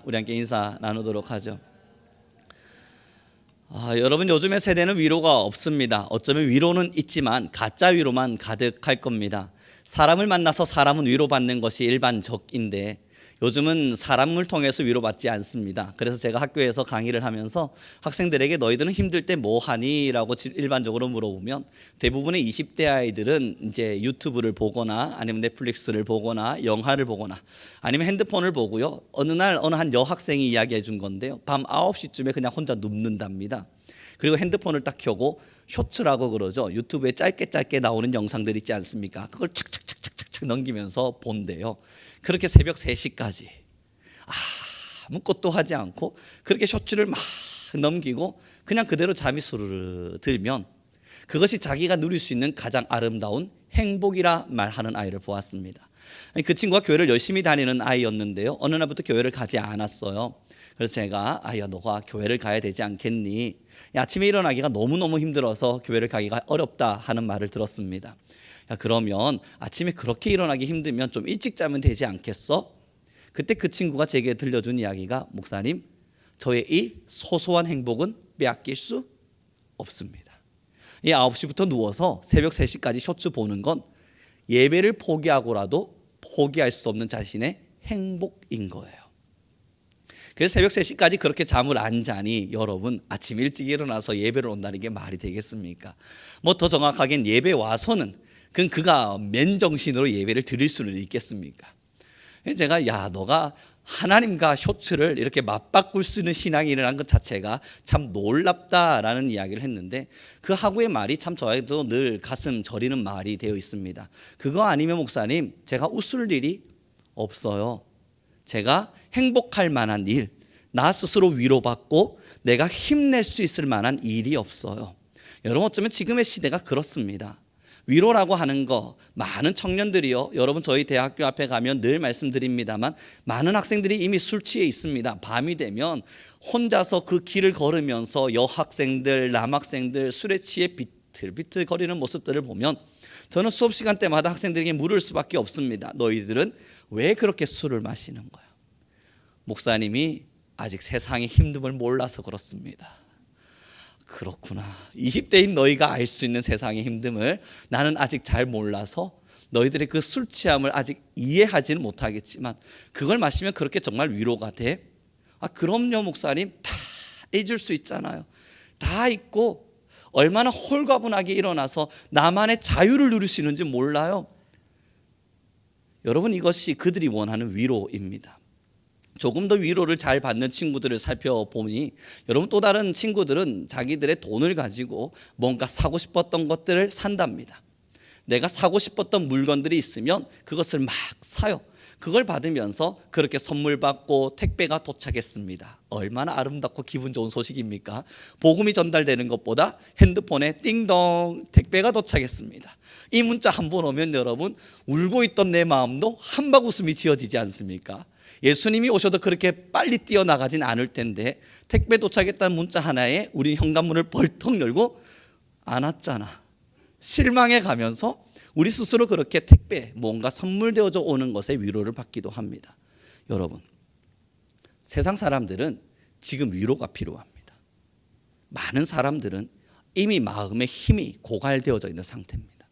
우리 함께 인사 나누도록 하죠. 여러분, 요즘의 세대는 위로가 없습니다. 어쩌면 위로는 있지만 가짜 위로만 가득할 겁니다. 사람을 만나서 사람은 위로받는 것이 일반적인데 요즘은 사람을 통해서 위로받지 않습니다. 그래서 제가 학교에서 강의를 하면서 학생들에게 너희들은 힘들 때 뭐 하니? 라고 일반적으로 물어보면 대부분의 20대 아이들은 이제 유튜브를 보거나 아니면 넷플릭스를 보거나 영화를 보거나 아니면 핸드폰을 보고요. 어느 날 어느 한 여학생이 이야기해 준 건데요. 밤 9시쯤에 그냥 혼자 눕는답니다. 그리고 핸드폰을 딱 켜고 쇼츠라고 그러죠. 유튜브에 짧게 나오는 영상들 있지 않습니까? 그걸 착착착착착 넘기면서 본대요. 그렇게 새벽 3시까지 아무것도 하지 않고 그렇게 쇼츠를 막 넘기고 그냥 그대로 잠이 수르르 들면 그것이 자기가 누릴 수 있는 가장 아름다운 행복이라 말하는 아이를 보았습니다. 그 친구가 교회를 열심히 다니는 아이였는데요. 어느 날부터 교회를 가지 않았어요. 그래서 제가 야, 너가 교회를 가야 되지 않겠니? 아침에 일어나기가 너무너무 힘들어서 교회를 가기가 어렵다 하는 말을 들었습니다. 야, 그러면 아침에 그렇게 일어나기 힘들면 좀 일찍 자면 되지 않겠어? 그때 그 친구가 제게 들려준 이야기가 목사님, 저의 이 소소한 행복은 빼앗길 수 없습니다. 이 9시부터 누워서 새벽 3시까지 쇼츠 보는 건 예배를 포기하고라도 포기할 수 없는 자신의 행복인 거예요. 그래서 새벽 3시까지 그렇게 잠을 안 자니 여러분 아침 일찍 일어나서 예배를 온다는 게 말이 되겠습니까? 뭐 더 정확하게는 예배 와서는 그가 맨정신으로 예배를 드릴 수는 있겠습니까? 제가 야, 너가 하나님과 쇼츠를 이렇게 맞바꿀 수 있는 신앙이라는 것 자체가 참 놀랍다라는 이야기를 했는데 그 하구의 말이 참 저에도 늘 가슴 저리는 말이 되어 있습니다. 그거 아니면 목사님 제가 웃을 일이 없어요. 제가 행복할 만한 일, 나 스스로 위로받고 내가 힘낼 수 있을 만한 일이 없어요. 여러분 어쩌면 지금의 시대가 그렇습니다. 위로라고 하는 거 많은 청년들이요. 여러분 저희 대학교 앞에 가면 늘 말씀드립니다만 많은 학생들이 이미 술 취해 있습니다. 밤이 되면 혼자서 그 길을 걸으면서 여학생들, 남학생들 술에 취해 비틀비틀 거리는 모습들을 보면 저는 수업 시간 때마다 학생들에게 물을 수밖에 없습니다. 너희들은 왜 그렇게 술을 마시는 거야? 목사님이 아직 세상의 힘듦을 몰라서 그렇습니다. 그렇구나. 20대인 너희가 알 수 있는 세상의 힘듦을 나는 아직 잘 몰라서 너희들의 그 술 취함을 아직 이해하지는 못하겠지만 그걸 마시면 그렇게 정말 위로가 돼? 그럼요 목사님. 다 잊을 수 있잖아요. 다 잊고 얼마나 홀가분하게 일어나서 나만의 자유를 누릴 수 있는지 몰라요. 여러분 이것이 그들이 원하는 위로입니다. 조금 더 위로를 잘 받는 친구들을 살펴보니 여러분 또 다른 친구들은 자기들의 돈을 가지고 뭔가 사고 싶었던 것들을 산답니다. 내가 사고 싶었던 물건들이 있으면 그것을 막 사요. 그걸 받으면서 그렇게 선물 받고 택배가 도착했습니다. 얼마나 아름답고 기분 좋은 소식입니까? 복음이 전달되는 것보다 핸드폰에 띵동 택배가 도착했습니다. 이 문자 한 번 오면 여러분 울고 있던 내 마음도 한박 웃음이 지어지지 않습니까? 예수님이 오셔도 그렇게 빨리 뛰어나가진 않을 텐데 택배 도착했다는 문자 하나에 우리 현관문을 벌떡 열고 안 왔잖아. 실망해 가면서 우리 스스로 그렇게 택배 뭔가 선물되어져 오는 것에 위로를 받기도 합니다. 여러분 세상 사람들은 지금 위로가 필요합니다. 많은 사람들은 이미 마음의 힘이 고갈되어져 있는 상태입니다.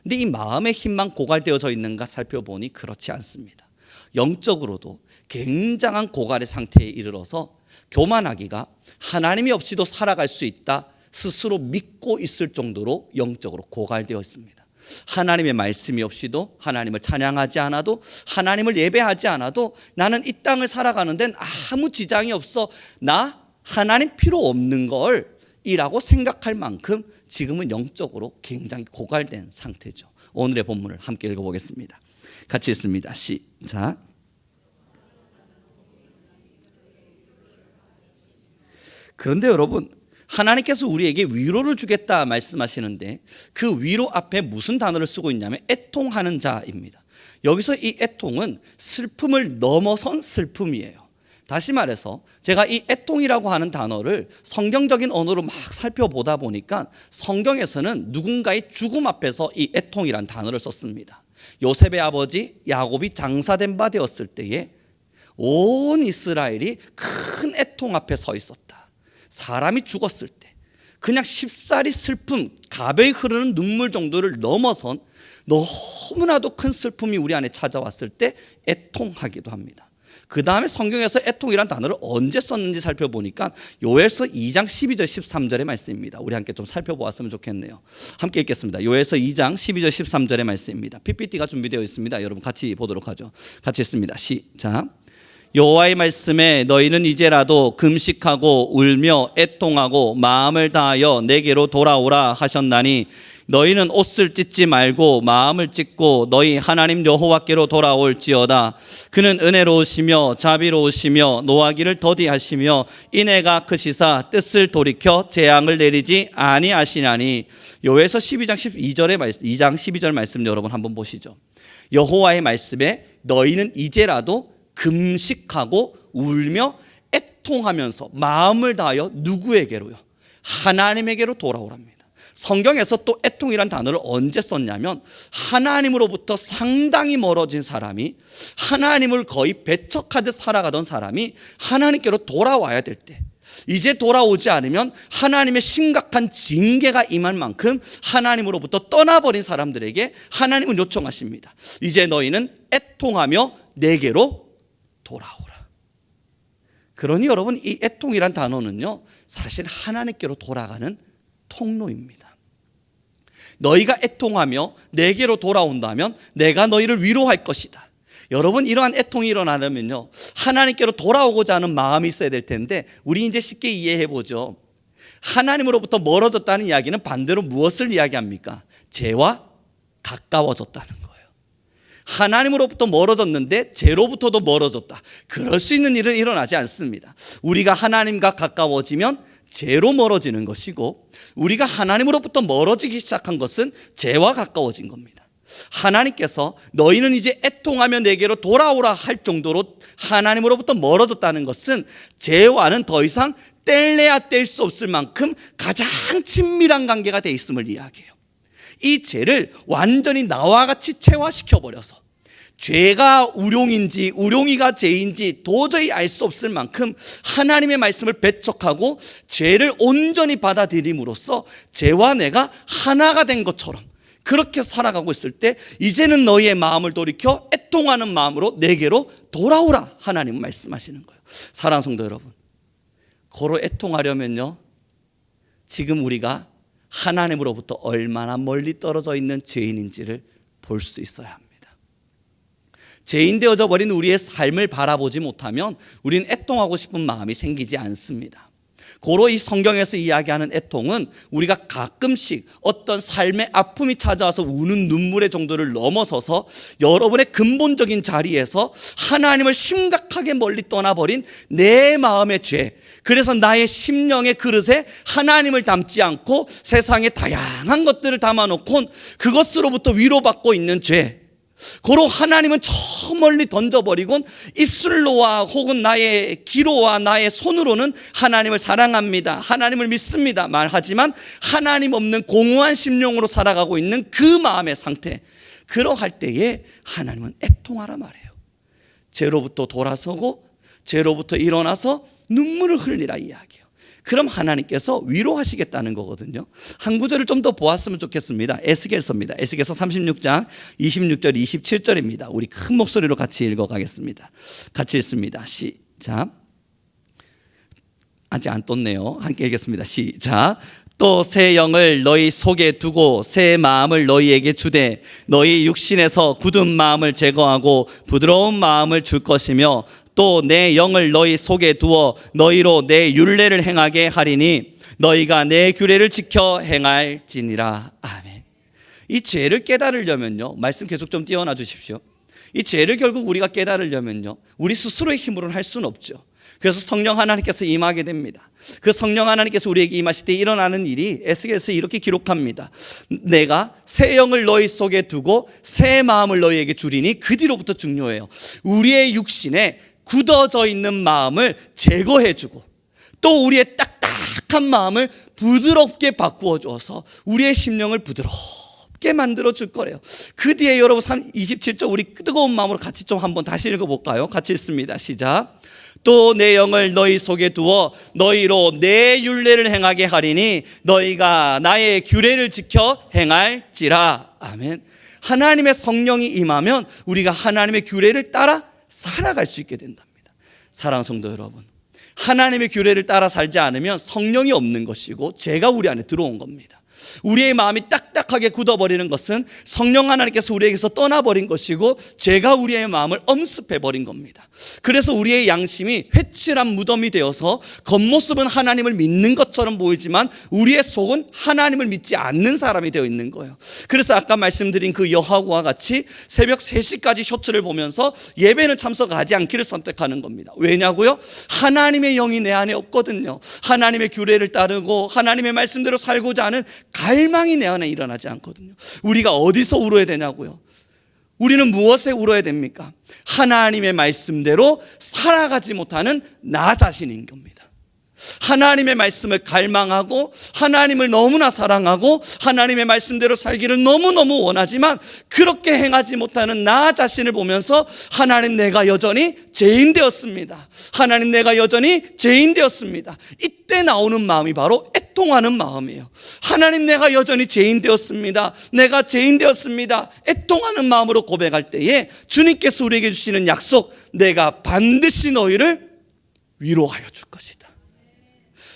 근데 이 마음의 힘만 고갈되어져 있는가 살펴보니 그렇지 않습니다. 영적으로도 굉장한 고갈의 상태에 이르러서 교만하기가 하나님이 없이도 살아갈 수 있다 스스로 믿고 있을 정도로 영적으로 고갈되어 있습니다. 하나님의 말씀이 없이도 하나님을 찬양하지 않아도 하나님을 예배하지 않아도 나는 이 땅을 살아가는 데는 아무 지장이 없어. 나 하나님 필요 없는 걸 이라고 생각할 만큼 지금은 영적으로 굉장히 고갈된 상태죠. 오늘의 본문을 함께 읽어보겠습니다. 같이 읽습니다. 시작. 그런데 여러분 하나님께서 우리에게 위로를 주겠다 말씀하시는데 그 위로 앞에 무슨 단어를 쓰고 있냐면 애통하는 자입니다. 여기서 이 애통은 슬픔을 넘어선 슬픔이에요. 다시 말해서 제가 이 애통이라고 하는 단어를 성경적인 언어로 막 살펴보다 보니까 성경에서는 누군가의 죽음 앞에서 이 애통이란 단어를 썼습니다. 요셉의 아버지 야곱이 장사된 바 되었을 때에 온 이스라엘이 큰 애통 앞에 서 있었다. 사람이 죽었을 때 그냥 쉽사리 슬픔, 가벼이 흐르는 눈물 정도를 넘어선 너무나도 큰 슬픔이 우리 안에 찾아왔을 때 애통하기도 합니다. 그 다음에 성경에서 애통이란 단어를 언제 썼는지 살펴보니까 요엘서 2장 12절 13절의 말씀입니다. 우리 함께 좀 살펴보았으면 좋겠네요. 함께 읽겠습니다. 요엘서 2장 12절 13절의 말씀입니다. PPT가 준비되어 있습니다. 여러분 같이 보도록 하죠. 같이 읽습니다. 시작. 여호와의 말씀에 너희는 이제라도 금식하고 울며 애통하고 마음을 다하여 내게로 돌아오라 하셨나니 너희는 옷을 찢지 말고 마음을 찢고 너희 하나님 여호와께로 돌아올지어다. 그는 은혜로우시며 자비로우시며 노하기를 더디하시며 인애가 크시사 뜻을 돌이켜 재앙을 내리지 아니하시나니. 요에서 12장 12절의 말씀, 2장 12절 말씀 여러분 한번 보시죠. 여호와의 말씀에 너희는 이제라도 금식하고 울며 애통하면서 마음을 다하여 누구에게로요? 하나님에게로 돌아오랍니다. 성경에서 또 애통이란 단어를 언제 썼냐면 하나님으로부터 상당히 멀어진 사람이, 하나님을 거의 배척하듯 살아가던 사람이 하나님께로 돌아와야 될 때, 이제 돌아오지 않으면 하나님의 심각한 징계가 임할 만큼 하나님으로부터 떠나버린 사람들에게 하나님은 요청하십니다. 이제 너희는 애통하며 내게로 돌아오라. 그러니 여러분, 이 애통이란 단어는요 사실 하나님께로 돌아가는 통로입니다. 너희가 애통하며 내게로 돌아온다면 내가 너희를 위로할 것이다. 여러분, 이러한 애통이 일어나려면요 하나님께로 돌아오고자 하는 마음이 있어야 될 텐데, 우리 이제 쉽게 이해해 보죠. 하나님으로부터 멀어졌다는 이야기는 반대로 무엇을 이야기합니까? 죄와 가까워졌다는 거예요. 하나님으로부터 멀어졌는데 죄로부터도 멀어졌다. 그럴 수 있는 일은 일어나지 않습니다. 우리가 하나님과 가까워지면 죄로 멀어지는 것이고, 우리가 하나님으로부터 멀어지기 시작한 것은 죄와 가까워진 겁니다. 하나님께서 너희는 이제 애통하며 내게로 돌아오라 할 정도로 하나님으로부터 멀어졌다는 것은 죄와는 더 이상 뗄래야 뗄 수 없을 만큼 가장 친밀한 관계가 돼 있음을 이야기해요. 이 죄를 완전히 나와 같이 체화시켜버려서 죄가 우룡인지 우룡이가 죄인지 도저히 알 수 없을 만큼 하나님의 말씀을 배척하고 죄를 온전히 받아들임으로써 죄와 내가 하나가 된 것처럼 그렇게 살아가고 있을 때, 이제는 너희의 마음을 돌이켜 애통하는 마음으로 내게로 돌아오라 하나님은 말씀하시는 거예요. 사랑하는 성도 여러분, 고로 애통하려면요 지금 우리가 하나님으로부터 얼마나 멀리 떨어져 있는 죄인인지를 볼 수 있어야 합니다. 죄인 되어져 버린 우리의 삶을 바라보지 못하면 우리는 애통하고 싶은 마음이 생기지 않습니다. 고로 이 성경에서 이야기하는 애통은 우리가 가끔씩 어떤 삶의 아픔이 찾아와서 우는 눈물의 정도를 넘어서서 여러분의 근본적인 자리에서 하나님을 심각하게 멀리 떠나버린 내 마음의 죄, 그래서 나의 심령의 그릇에 하나님을 담지 않고 세상의 다양한 것들을 담아놓고 그것으로부터 위로받고 있는 죄, 고로 하나님은 저 멀리 던져버리곤 입술로와 혹은 나의 귀로와 나의 손으로는 하나님을 사랑합니다, 하나님을 믿습니다 말하지만 하나님 없는 공허한 심령으로 살아가고 있는 그 마음의 상태, 그러할 때에 하나님은 애통하라 말해요. 죄로부터 돌아서고 죄로부터 일어나서 눈물을 흘리라 이야기해요. 그럼 하나님께서 위로하시겠다는 거거든요. 한 구절을 좀 더 보았으면 좋겠습니다. 에스겔서입니다. 에스겔서 36장 26절 27절입니다. 우리 큰 목소리로 같이 읽어가겠습니다. 같이 읽습니다. 시작. 아직 안 떴네요. 함께 읽겠습니다. 시작. 또 새 영을 너희 속에 두고 새 마음을 너희에게 주되 너희 육신에서 굳은 마음을 제거하고 부드러운 마음을 줄 것이며 또 내 영을 너희 속에 두어 너희로 내 율례를 행하게 하리니 너희가 내 규례를 지켜 행할지니라. 아멘. 이 죄를 깨달으려면요, 말씀 계속 좀 띄워놔 주십시오. 이 죄를 결국 우리가 깨달으려면요 우리 스스로의 힘으로는 할 수는 없죠. 그래서 성령 하나님께서 임하게 됩니다. 그 성령 하나님께서 우리에게 임하실 때 일어나는 일이 에스겔서 이렇게 기록합니다. 내가 새 영을 너희 속에 두고 새 마음을 너희에게 주리니, 그 뒤로부터 중요해요. 우리의 육신에 굳어져 있는 마음을 제거해주고 또 우리의 딱딱한 마음을 부드럽게 바꾸어 주어서 우리의 심령을 부드럽게 받게 만들어 줄 거래요. 그 뒤에 여러분 27절 우리 뜨거운 마음으로 같이 좀 한번 다시 읽어볼까요? 같이 읽습니다. 시작. 또 내 영을 너희 속에 두어 너희로 내 율례를 행하게 하리니 너희가 나의 규례를 지켜 행할지라. 아멘. 하나님의 성령이 임하면 우리가 하나님의 규례를 따라 살아갈 수 있게 된답니다. 사랑하는 성도 여러분, 하나님의 규례를 따라 살지 않으면 성령이 없는 것이고 죄가 우리 안에 들어온 겁니다. 우리의 마음이 딱딱하게 굳어버리는 것은 성령 하나님께서 우리에게서 떠나버린 것이고 죄가 우리의 마음을 엄습해버린 겁니다. 그래서 우리의 양심이 회칠한 무덤이 되어서 겉모습은 하나님을 믿는 것처럼 보이지만 우리의 속은 하나님을 믿지 않는 사람이 되어 있는 거예요. 그래서 아까 말씀드린 그 여하고와 같이 새벽 3시까지 쇼츠를 보면서 예배는 참석하지 않기를 선택하는 겁니다. 왜냐고요? 하나님의 영이 내 안에 없거든요. 하나님의 규례를 따르고 하나님의 말씀대로 살고자 하는 갈망이 내 안에 일어나지 않거든요. 우리가 어디서 울어야 되냐고요? 우리는 무엇에 울어야 됩니까? 하나님의 말씀대로 살아가지 못하는 나 자신인 겁니다. 하나님의 말씀을 갈망하고 하나님을 너무나 사랑하고 하나님의 말씀대로 살기를 너무너무 원하지만 그렇게 행하지 못하는 나 자신을 보면서 하나님, 내가 여전히 죄인 되었습니다. 하나님, 내가 여전히 죄인 되었습니다. 이때 나오는 마음이 바로 애통하는 마음이에요. 하나님, 내가 여전히 죄인 되었습니다. 내가 죄인 되었습니다. 애통하는 마음으로 고백할 때에 주님께서 우리에게 주시는 약속, 내가 반드시 너희를 위로하여 줄 것이다.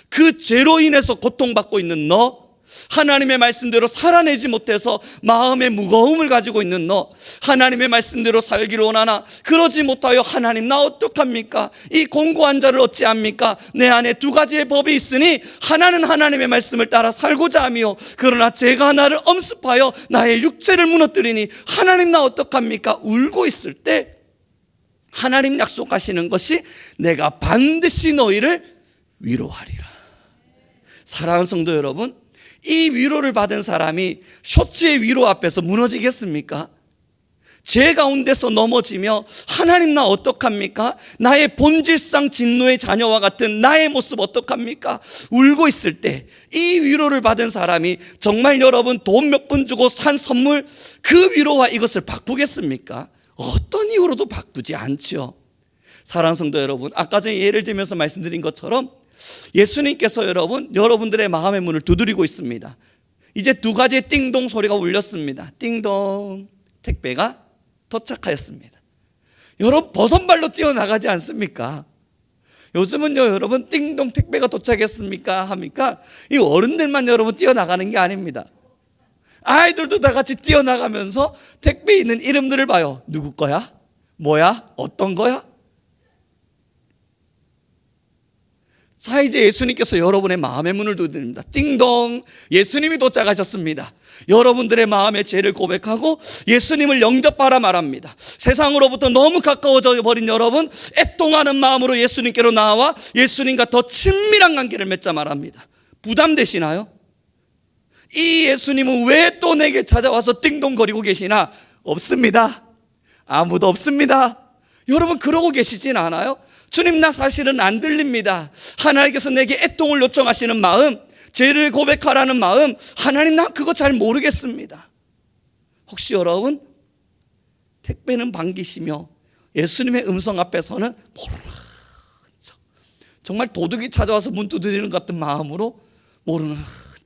그 죄로 인해서 고통받고 있는 너, 하나님의 말씀대로 살아내지 못해서 마음의 무거움을 가지고 있는 너, 하나님의 말씀대로 살기를 원하나 그러지 못하여 하나님, 나 어떡합니까? 이 공고한 자를 어찌합니까? 내 안에 2가지의 법이 있으니 하나는 하나님의 말씀을 따라 살고자 하며 그러나 죄가 나를 엄습하여 나의 육체를 무너뜨리니 하나님, 나 어떡합니까? 울고 있을 때 하나님 약속하시는 것이 내가 반드시 너희를 위로하리라. 사랑하는 성도 여러분, 이 위로를 받은 사람이 쇼츠의 위로 앞에서 무너지겠습니까? 죄 가운데서 넘어지며 하나님, 나 어떡합니까? 나의 본질상 진노의 자녀와 같은 나의 모습 어떡합니까? 울고 있을 때 이 위로를 받은 사람이 정말 여러분 돈 몇 푼 주고 산 선물 그 위로와 이것을 바꾸겠습니까? 어떤 이유로도 바꾸지 않죠. 사랑하는 성도 여러분, 아까 전에 예를 들면서 말씀드린 것처럼 예수님께서 여러분들의 마음의 문을 두드리고 있습니다. 이제 2가지의 띵동 소리가 울렸습니다. 띵동, 택배가 도착하였습니다. 여러분 버선발로 뛰어나가지 않습니까? 요즘은요 여러분, 띵동 택배가 도착했습니까? 합니까? 이 어른들만 여러분 뛰어나가는 게 아닙니다. 아이들도 다 같이 뛰어나가면서 택배에 있는 이름들을 봐요. 누구 거야? 뭐야? 어떤 거야? 자, 이제 예수님께서 여러분의 마음의 문을 두드립니다. 띵동, 예수님이 도착하셨습니다. 여러분들의 마음의 죄를 고백하고 예수님을 영접하라 말합니다. 세상으로부터 너무 가까워져 버린 여러분, 애통하는 마음으로 예수님께로 나와 예수님과 더 친밀한 관계를 맺자 말합니다. 부담되시나요? 이 예수님은 왜 또 내게 찾아와서 띵동거리고 계시나? 없습니다. 아무도 없습니다. 여러분 그러고 계시진 않아요? 주님, 나 사실은 안 들립니다. 하나님께서 내게 애통을 요청하시는 마음, 죄를 고백하라는 마음, 하나님, 나 그거 잘 모르겠습니다. 혹시 여러분 택배는 반기시며 예수님의 음성 앞에서는 모르는 척, 정말 도둑이 찾아와서 문 두드리는 것 같은 마음으로 모르는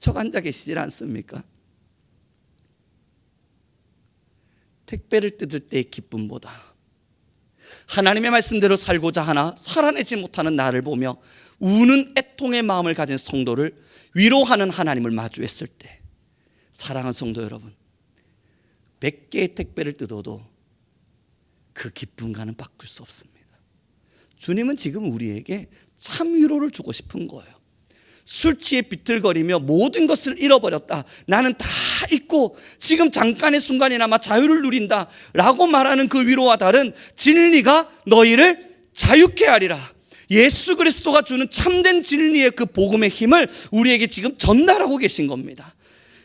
척 앉아 계시질 않습니까? 택배를 뜯을 때의 기쁨보다 하나님의 말씀대로 살고자 하나 살아내지 못하는 나를 보며 우는 애통의 마음을 가진 성도를 위로하는 하나님을 마주했을 때, 사랑하는 성도 여러분, 100개의 택배를 뜯어도 그 기쁨과는 바꿀 수 없습니다. 주님은 지금 우리에게 참 위로를 주고 싶은 거예요. 술 취해 비틀거리며 모든 것을 잃어버렸다, 나는 다 잊고 지금 잠깐의 순간이나마 자유를 누린다 라고 말하는 그 위로와 다른 진리가 너희를 자유케 하리라. 예수 그리스도가 주는 참된 진리의 그 복음의 힘을 우리에게 지금 전달하고 계신 겁니다.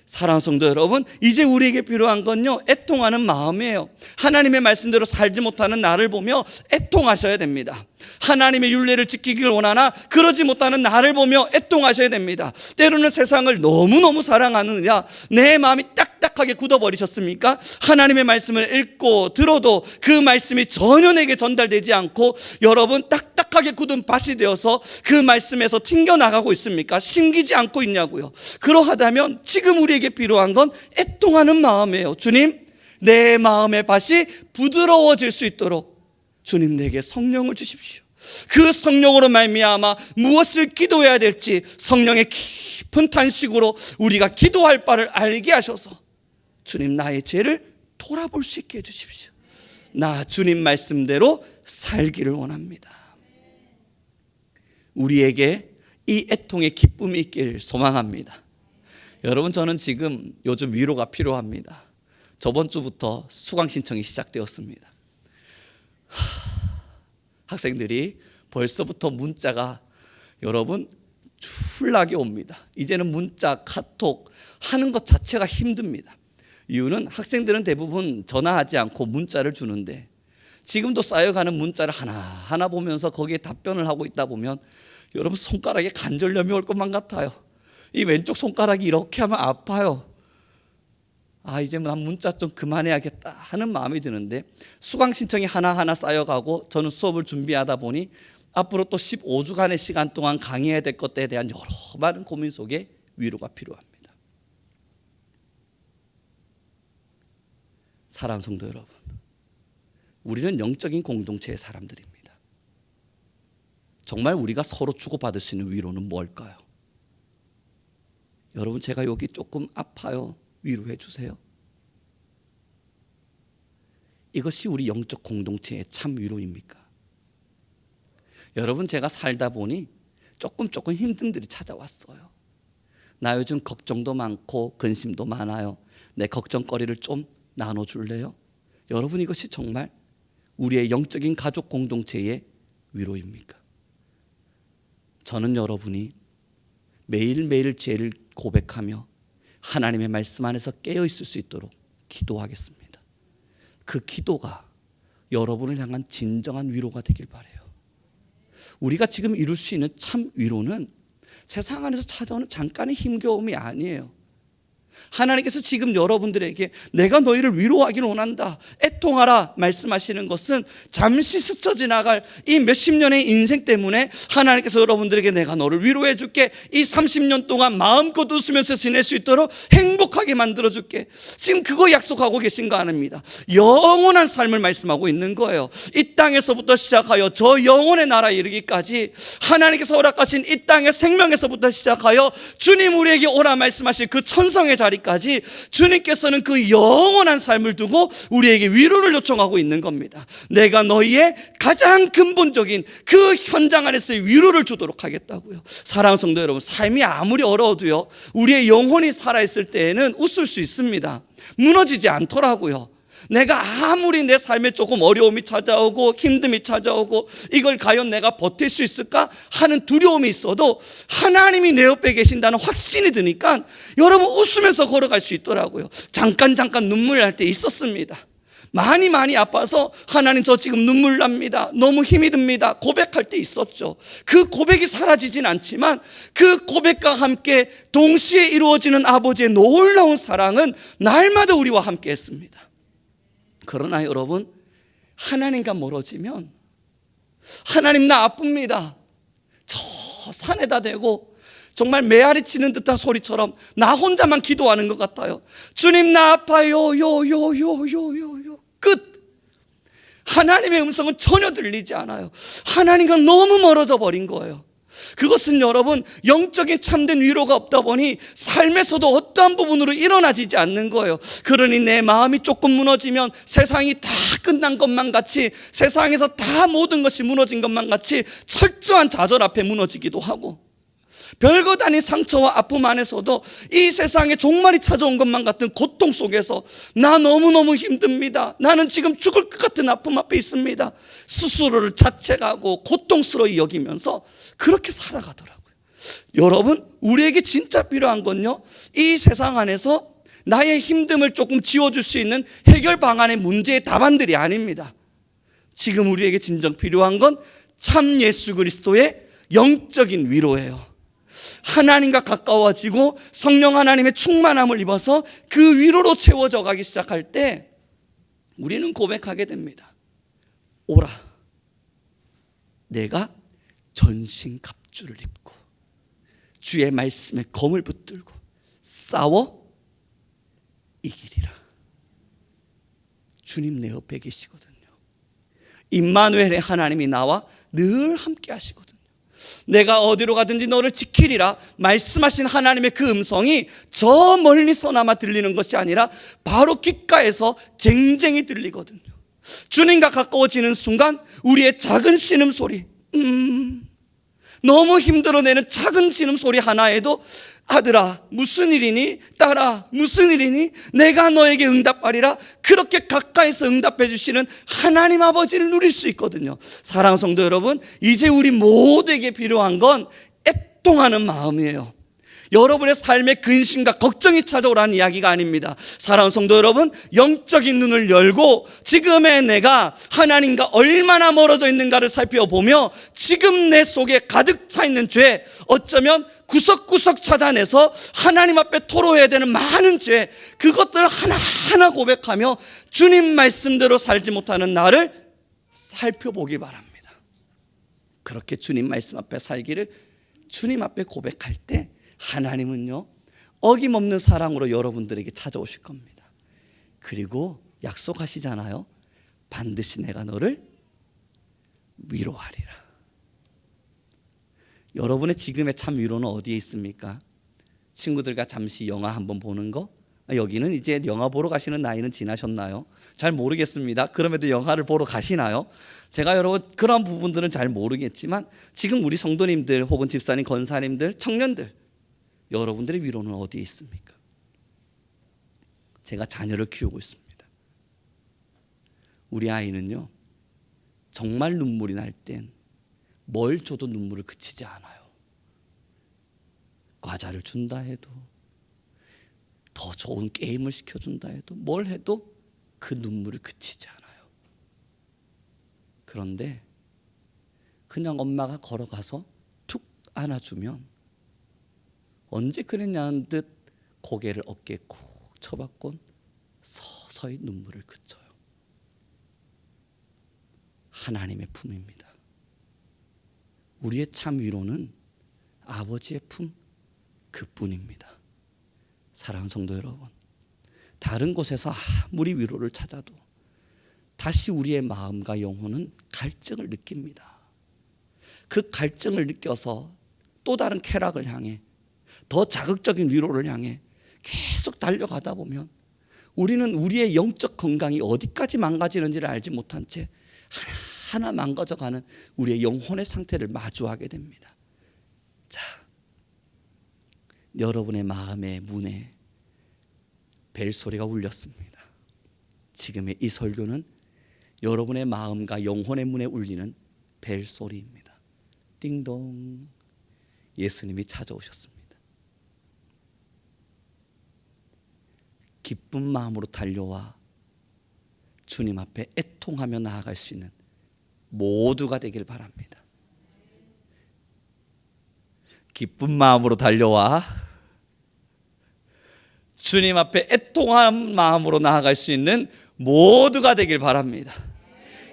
사랑하는 성도 여러분, 이제 우리에게 필요한 건요, 애통하는 마음이에요. 하나님의 말씀대로 살지 못하는 나를 보며 애통하셔야 됩니다. 하나님의 율례를 지키기를 원하나 그러지 못하는 나를 보며 애통하셔야 됩니다. 때로는 세상을 너무너무 사랑하느냐 내 마음이 딱딱 딱딱하게 굳어버리셨습니까? 하나님의 말씀을 읽고 들어도 그 말씀이 전혀 내게 전달되지 않고 여러분 딱딱하게 굳은 밭이 되어서 그 말씀에서 튕겨나가고 있습니까? 심기지 않고 있냐고요. 그러하다면 지금 우리에게 필요한 건 애통하는 마음이에요. 주님, 내 마음의 밭이 부드러워질 수 있도록 주님 내게 성령을 주십시오. 그 성령으로 말미암아 무엇을 기도해야 될지 성령의 깊은 탄식으로 우리가 기도할 바를 알게 하셔서 주님, 나의 죄를 돌아볼 수 있게 해주십시오. 나 주님 말씀대로 살기를 원합니다. 우리에게 이 애통의 기쁨이 있길 소망합니다. 여러분, 저는 지금 요즘 위로가 필요합니다. 저번 주부터 수강 신청이 시작되었습니다. 학생들이 벌써부터 문자가 여러분 출나게 옵니다. 이제는 문자, 카톡 하는 것 자체가 힘듭니다. 이유는 학생들은 대부분 전화하지 않고 문자를 주는데 지금도 쌓여가는 문자를 하나하나 보면서 거기에 답변을 하고 있다 보면 여러분 손가락에 관절염이 올 것만 같아요. 이 왼쪽 손가락이 이렇게 하면 아파요. 이제 난 문자 좀 그만해야겠다 하는 마음이 드는데 수강 신청이 하나하나 쌓여가고 저는 수업을 준비하다 보니 앞으로 또 15주간의 시간 동안 강의해야 될 것들에 대한 여러 많은 고민 속에 위로가 필요합니다. 사랑하는 성도 여러분, 우리는 영적인 공동체의 사람들입니다. 정말 우리가 서로 주고받을 수 있는 위로는 뭘까요? 여러분, 제가 여기 조금 아파요. 위로해 주세요. 이것이 우리 영적 공동체의 참 위로입니까? 여러분, 제가 살다 보니 조금 힘든 들이 찾아왔어요. 나 요즘 걱정도 많고 근심도 많아요. 내 걱정거리를 좀 나눠줄래요? 여러분, 이것이 정말 우리의 영적인 가족 공동체의 위로입니까? 저는 여러분이 매일매일 죄를 고백하며 하나님의 말씀 안에서 깨어있을 수 있도록 기도하겠습니다. 그 기도가 여러분을 향한 진정한 위로가 되길 바라요. 우리가 지금 이룰 수 있는 참 위로는 세상 안에서 찾아오는 잠깐의 힘겨움이 아니에요. 하나님께서 지금 여러분들에게 내가 너희를 위로하기를 원한다, 애통하라 말씀하시는 것은 잠시 스쳐 지나갈 이 몇십 년의 인생 때문에 하나님께서 여러분들에게 내가 너를 위로해 줄게, 이 30년 동안 마음껏 웃으면서 지낼 수 있도록 행복하게 만들어 줄게, 지금 그거 약속하고 계신 거 아닙니다. 영원한 삶을 말씀하고 있는 거예요. 이 땅에서부터 시작하여 저 영원의 나라에 이르기까지 하나님께서 허락하신 이 땅의 생명에서부터 시작하여 주님 우리에게 오라 말씀하신 그 천성의 자리까지 주님께서는 그 영원한 삶을 두고 우리에게 위로를 요청하고 있는 겁니다. 내가 너희의 가장 근본적인 그 현장 안에서의 위로를 주도록 하겠다고요. 사랑하는 성도 여러분, 삶이 아무리 어려워도요, 우리의 영혼이 살아있을 때에는 웃을 수 있습니다. 무너지지 않더라고요. 내가 아무리 내 삶에 조금 어려움이 찾아오고 힘듦이 찾아오고 이걸 과연 내가 버틸 수 있을까 하는 두려움이 있어도 하나님이 내 옆에 계신다는 확신이 드니까 여러분 웃으면서 걸어갈 수 있더라고요. 잠깐 눈물 날 때 있었습니다. 많이 아파서 하나님 저 지금 눈물 납니다, 너무 힘이 듭니다 고백할 때 있었죠. 그 고백이 사라지진 않지만 그 고백과 함께 동시에 이루어지는 아버지의 놀라운 사랑은 날마다 우리와 함께 했습니다. 그러나 여러분, 하나님과 멀어지면 하나님 나 아픕니다, 저 산에다 대고 정말 메아리 치는 듯한 소리처럼 나 혼자만 기도하는 것 같아요. 주님 나 아파요 요요요요요요 끝. 하나님의 음성은 전혀 들리지 않아요. 하나님과 너무 멀어져 버린 거예요. 그것은 여러분 영적인 참된 위로가 없다 보니 삶에서도 어떠한 부분으로 일어나지지 않는 거예요. 그러니 내 마음이 조금 무너지면 세상이 다 끝난 것만 같이, 세상에서 다 모든 것이 무너진 것만 같이 철저한 좌절 앞에 무너지기도 하고, 별것 아닌 상처와 아픔 안에서도 이 세상에 종말이 찾아온 것만 같은 고통 속에서 나 너무너무 힘듭니다, 나는 지금 죽을 것 같은 아픔 앞에 있습니다, 스스로를 자책하고 고통스러이 여기면서 그렇게 살아가더라고요. 여러분, 우리에게 진짜 필요한 건요, 이 세상 안에서 나의 힘듦을 조금 지워줄 수 있는 해결 방안의 문제의 답안들이 아닙니다. 지금 우리에게 진정 필요한 건 참 예수 그리스도의 영적인 위로예요. 하나님과 가까워지고 성령 하나님의 충만함을 입어서 그 위로로 채워져 가기 시작할 때 우리는 고백하게 됩니다. 오라, 내가 전신갑주를 입고 주의 말씀에 검을 붙들고 싸워 이기리라. 주님 내 옆에 계시거든요. 임마누엘의 하나님이 나와 늘 함께 하시거든요. 내가 어디로 가든지 너를 지키리라 말씀하신 하나님의 그 음성이 저 멀리서나마 들리는 것이 아니라 바로 귓가에서 쟁쟁이 들리거든요. 주님과 가까워지는 순간 우리의 작은 신음소리, 너무 힘들어내는 작은 신음소리 하나에도 아들아 무슨 일이니? 딸아 무슨 일이니? 내가 너에게 응답하리라. 그렇게 가까이서 응답해 주시는 하나님 아버지를 누릴 수 있거든요. 사랑하는 성도 여러분, 이제 우리 모두에게 필요한 건 애통하는 마음이에요. 여러분의 삶에 근심과 걱정이 찾아오라는 이야기가 아닙니다. 사랑하는 성도 여러분, 영적인 눈을 열고 지금의 내가 하나님과 얼마나 멀어져 있는가를 살펴보며 지금 내 속에 가득 차 있는 죄, 어쩌면 구석구석 찾아내서 하나님 앞에 토로해야 되는 많은 죄, 그것들을 하나하나 고백하며 주님 말씀대로 살지 못하는 나를 살펴보기 바랍니다. 그렇게 주님 말씀 앞에 살기를 주님 앞에 고백할 때 하나님은요 어김없는 사랑으로 여러분들에게 찾아오실 겁니다. 그리고 약속하시잖아요. 반드시 내가 너를 위로하리라. 여러분의 지금의 참 위로는 어디에 있습니까? 친구들과 잠시 영화 한번 보는 거? 여기는 이제 영화 보러 가시는 나이는 지나셨나요? 잘 모르겠습니다. 그럼에도 영화를 보러 가시나요? 제가 여러분 그런 부분들은 잘 모르겠지만 지금 우리 성도님들 혹은 집사님, 권사님들, 청년들, 여러분들의 위로는 어디에 있습니까? 제가 자녀를 키우고 있습니다. 우리 아이는요 정말 눈물이 날 땐 뭘 줘도 눈물을 그치지 않아요. 과자를 준다 해도, 더 좋은 게임을 시켜준다 해도, 뭘 해도 그 눈물을 그치지 않아요. 그런데 그냥 엄마가 걸어가서 툭 안아주면 언제 그랬냐는 듯 고개를 어깨에 콕 쳐박곤 서서히 눈물을 그쳐요. 하나님의 품입니다. 우리의 참 위로는 아버지의 품 그뿐입니다. 사랑하는 성도 여러분, 다른 곳에서 아무리 위로를 찾아도 다시 우리의 마음과 영혼은 갈증을 느낍니다. 그 갈증을 느껴서 또 다른 쾌락을 향해, 더 자극적인 위로를 향해 계속 달려가다 보면 우리는 우리의 영적 건강이 어디까지 망가지는지를 알지 못한 채 하나하나 망가져가는 우리의 영혼의 상태를 마주하게 됩니다. 자, 여러분의 마음의 문에 벨소리가 울렸습니다. 지금의 이 설교는 여러분의 마음과 영혼의 문에 울리는 벨소리입니다. 띵동, 예수님이 찾아오셨습니다. 기쁜 마음으로 달려와 주님 앞에 애통하며 나아갈 수 있는 모두가 되길 바랍니다. 기쁜 마음으로 달려와 주님 앞에 애통한 마음으로 나아갈 수 있는 모두가 되길 바랍니다.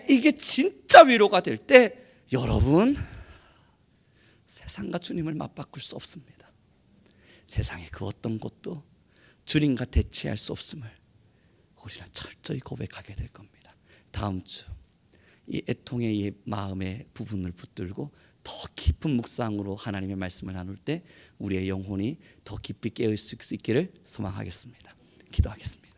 이게 진짜 위로가 될 때 여러분, 세상과 주님을 맞바꿀 수 없습니다. 세상의 그 어떤 것도 주님과 대체할 수 없음을 우리는 철저히 고백하게 될 겁니다. 다음 주 이 애통의 이 마음의 부분을 붙들고 더 깊은 묵상으로 하나님의 말씀을 나눌 때 우리의 영혼이 더 깊이 깨어있을 수 있기를 소망하겠습니다. 기도하겠습니다.